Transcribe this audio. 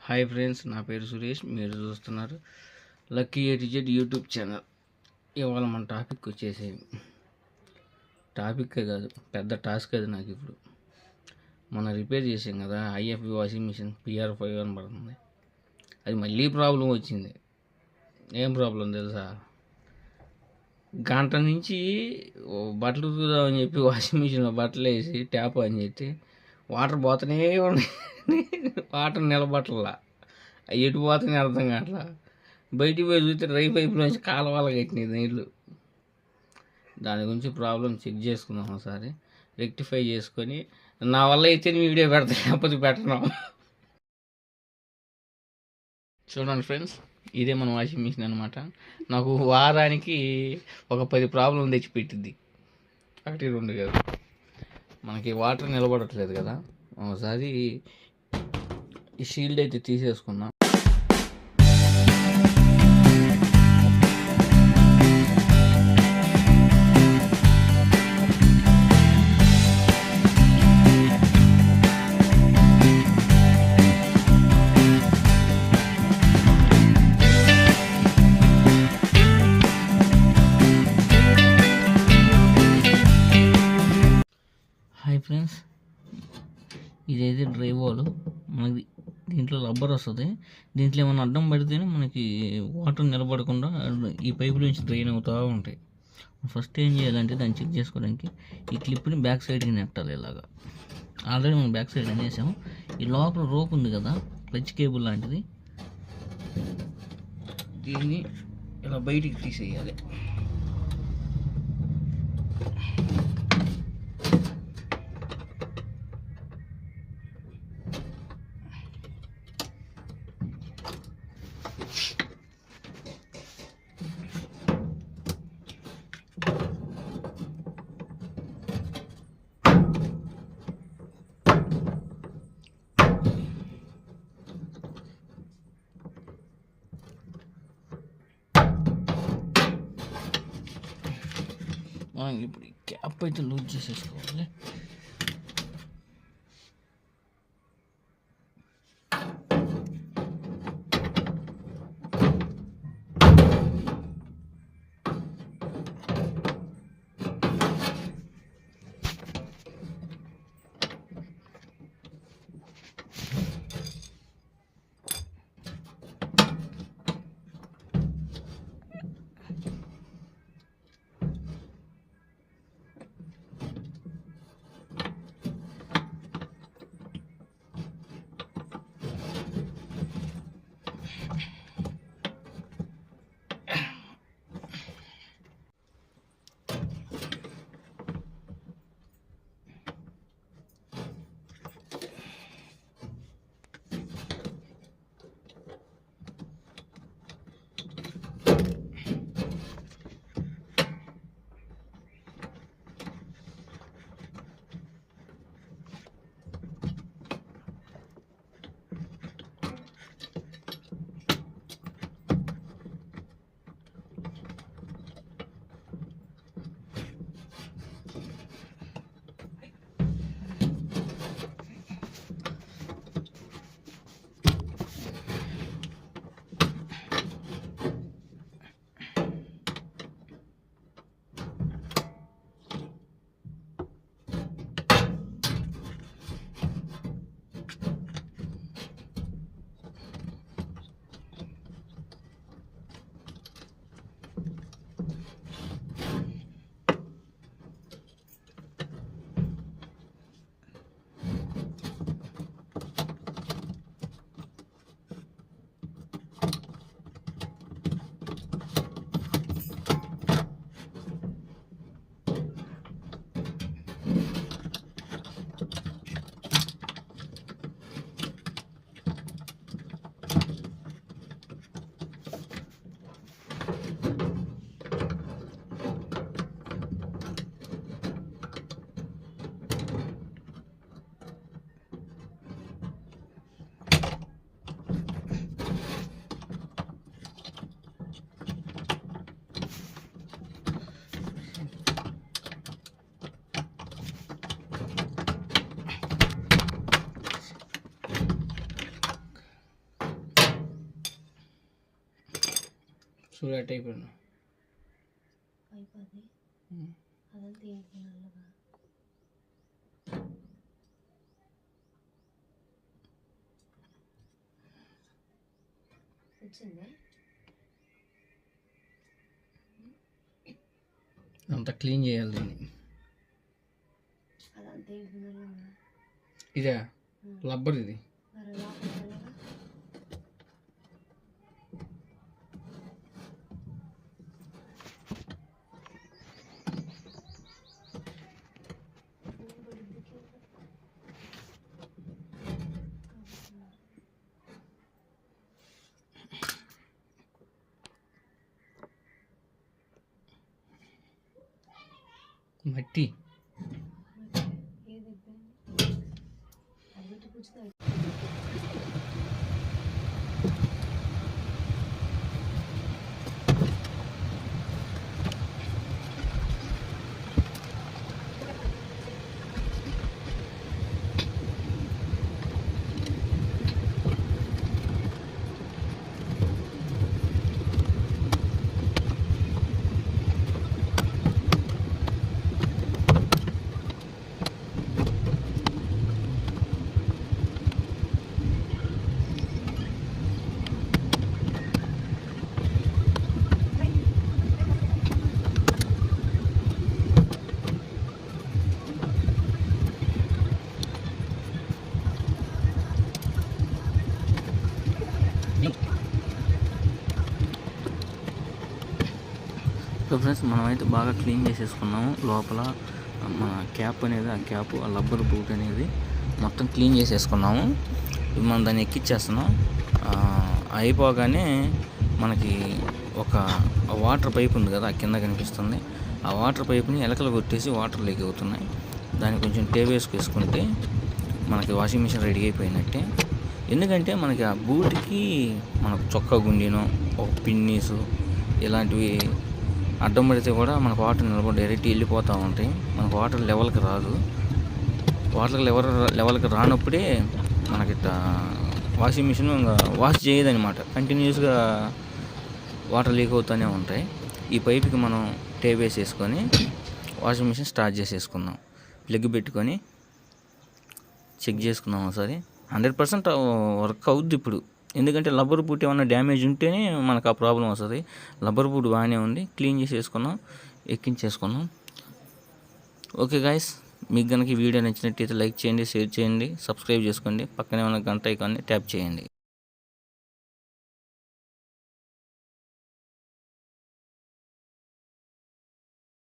Hi friends, నా పేరు సురేష్. మీరు చూస్తున్నారు lucky A to Z YouTube channel. ఇవాళ మన టాపిక్ వచ్చేసి టాపిక్కే కాదు, పెద్ద టాస్క్ అది. నాకు ఇప్పుడు మనం రిపేర్ చేసాం కదా, IFB వాషింగ్ మిషన్ PR5 అని పడుతుంది. అది మళ్ళీ ప్రాబ్లం వచ్చింది. ఏం ప్రాబ్లం తెలుసా? గంట నుంచి బట్టలు ఉతుకుదామని చెప్పి వాషింగ్ మిషన్లో బట్టలు వేసి ట్యాప్ అని చెప్పి వాటర్ పోతూనే ఉన్నాయి. వాటర్ నిలబట్టలా, ఎటు పోతూనే అర్థం కావట్లా. బయటికి పోయి చూస్తే డ్రై పైపులోంచి కాలువలు కట్టినాయి నీళ్ళు. దాని గురించి ప్రాబ్లం చెక్ చేసుకుందాం ఒకసారి, రెక్టిఫై చేసుకొని నా వల్ల అయితే వీడియో పెడతా, లేకపోతే పెట్టను. చూడండి ఫ్రెండ్స్, ఇదే మన వాషింగ్ మిషన్ అనమాట. నాకు వారానికి ఒక 10 ప్రాబ్లం తెచ్చిపెట్టింది, 1-2 కాదు. మనకి వాటర్ నిలబడట్లేదు కదా, ఒకసారి ఈ షీల్డ్ అయితే తీసేసుకుందాం. హాయ్ ఫ్రెండ్స్, ఇదైతే డ్రైవాల్. మనకి దీంట్లో రబ్బర్ వస్తుంది. దీంట్లో ఏమైనా అడ్డం పడితేనే మనకి వాటర్ నిలబడకుండా ఈ పైపుల నుంచి డ్రైన్ అవుతూ ఉంటాయి. ఫస్ట్ ఏం చేయాలంటే దాన్ని చెక్ చేసుకోవడానికి ఈ క్లిప్ని బ్యాక్ సైడ్కి నెట్టాలి. ఇలాగా ఆల్రెడీ మనం బ్యాక్ సైడ్ అనేసాము. ఈ లోపల రోప్ ఉంది కదా, క్లచ్ కేబుల్ లాంటిది, దీన్ని ఇలా బయటికి తీసేయాలి. ఇప్పుడు ఈ క్యాప్ అయితే లూజ్ చేసేసుకోవాలి. చూడు అట్ అయిపోయాను. అంతా క్లీన్ చేయాలి దీన్ని. ఇదే రబ్బర్ ఇది. మట్టి సో ఫ్రెండ్స్, మనమైతే బాగా క్లీన్ చేసేసుకున్నాము. లోపల మన క్యాప్ అనేది, ఆ క్యాప్, ఆ రబ్బర్ బూట్ అనేది మొత్తం క్లీన్ చేసేసుకున్నాము. మనం దాన్ని ఎక్కిచ్చేస్తున్నాం. అయిపోగానే మనకి ఒక వాటర్ పైప్ ఉంది కదా, ఆ కింద కనిపిస్తుంది. ఆ వాటర్ పైప్ని ఎలకలు కొట్టేసి వాటర్ లీక్ అవుతున్నాయి. దాన్ని కొంచెం టేప్ వేసుకుంటే మనకి వాషింగ్ మిషన్ రెడీ అయిపోయినట్టే. ఎందుకంటే మనకి ఆ బూట్కి మనకు చొక్కా గుండినో ఒక పిన్నీసు ఇలాంటివి అడ్డం పడితే కూడా మనకు వాటర్ నిలబడి డైరెక్ట్ వెళ్ళిపోతూ ఉంటాయి. మనకు వాటర్ లెవెల్కి రాదు. వాటర్ లెవెల్కి రానప్పుడే మనకి వాషింగ్ మిషన్ ఇంకా వాష్ చేయదనమాట. కంటిన్యూస్గా వాటర్ లీక్ అవుతూనే ఉంటాయి. ఈ పైప్కి మనం టేప్ వేసేసుకొని వాషింగ్ మిషన్ స్టార్ట్ చేసేసుకుందాం. ప్లగ్ పెట్టుకొని చెక్ చేసుకుందాం ఒకసారి. 100% వర్క్ అవుద్ది ఇప్పుడు. ఎందుకంటే రబ్బర్ బూట్ ఏమన్నా డ్యామేజ్ ఉంటేనే మనకు ఆ ప్రాబ్లం వస్తుంది. రబ్బర్ బూట్ బాగానే ఉంది. క్లీన్ చేసేసుకున్నాం, ఎక్కించేసుకున్నాం. ఓకే గాయస్, మీకు కనుక ఈ వీడియో నచ్చినట్టయితే లైక్ చేయండి, షేర్ చేయండి, సబ్స్క్రైబ్ చేసుకోండి. పక్కనే ఉన్న గంట ఐకాన్ని ట్యాప్ చేయండి.